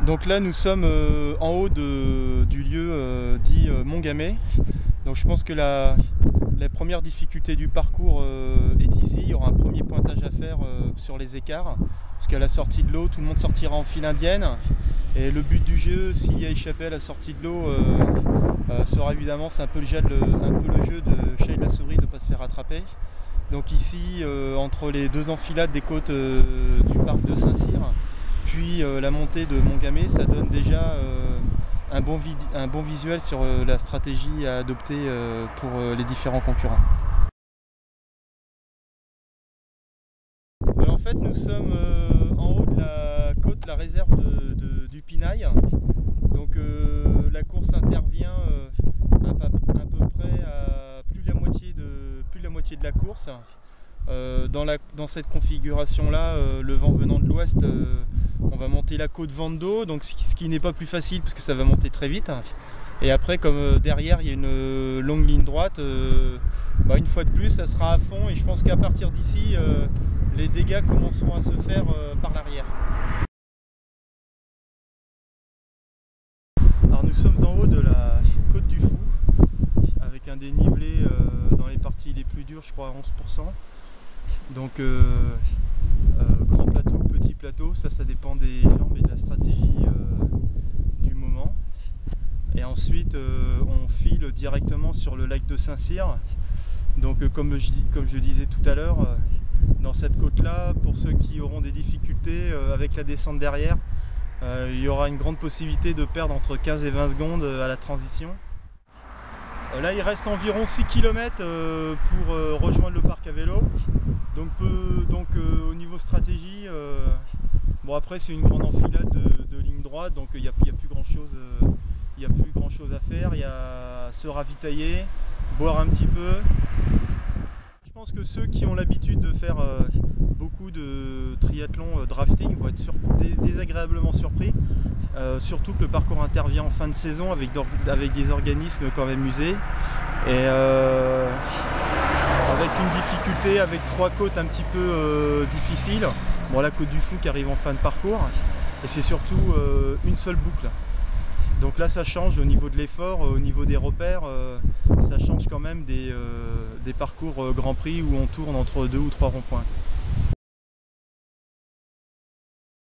Donc là nous sommes en haut du lieu dit Montgamay. Donc je pense que la première difficulté du parcours est ici. Il y aura un premier pointage à faire sur les écarts. Parce qu'à la sortie de l'eau, tout le monde sortira en file indienne. Et le but du jeu, s'il y a échappé à la sortie de l'eau, sera évidemment, c'est un peu le jeu de chat et de la souris de ne pas se faire attraper. Donc ici, entre les deux enfilades des côtes du parc de Saint-Cyr, puis la montée de Montgamay, ça donne déjà un bon visuel sur la stratégie à adopter pour les différents concurrents. Alors en fait, nous sommes en haut de la côte, la réserve du Pinail. Donc la course intervient à peu près à plus de la moitié de la course. Dans cette configuration-là, le vent venant de l'ouest, on va monter la côte Vando, donc ce qui n'est pas plus facile parce que ça va monter très vite. Et après, comme derrière il y a une longue ligne droite, une fois de plus ça sera à fond, et je pense qu'à partir d'ici, les dégâts commenceront à se faire par l'arrière. Alors nous sommes en haut de la côte du Fou, avec un dénivelé dans les parties les plus dures, je crois à 11%. Donc grand plateau, petit plateau, ça dépend des jambes et de la stratégie du moment. Et ensuite on file directement sur le lac de Saint-Cyr. Donc comme je disais tout à l'heure, dans cette côte là, pour ceux qui auront des difficultés avec la descente derrière, il y aura une grande possibilité de perdre entre 15 et 20 secondes à la transition. Là il reste environ 6 km pour rejoindre le parc à vélo. Donc au niveau stratégie, après c'est une grande enfilade de ligne droite, donc il n'y a plus grand chose à faire. Il y a se ravitailler, boire un petit peu. Je pense que ceux qui ont l'habitude de faire beaucoup de triathlon drafting vont être désagréablement surpris, surtout que le parcours intervient en fin de saison avec des organismes quand même usés, et avec une difficulté, avec 3 côtes un petit peu difficiles. La côte du Fou qui arrive en fin de parcours, et c'est surtout une seule boucle. Donc là ça change au niveau de l'effort, au niveau des repères, ça change quand même des parcours Grand Prix où on tourne entre 2 ou 3 ronds-points.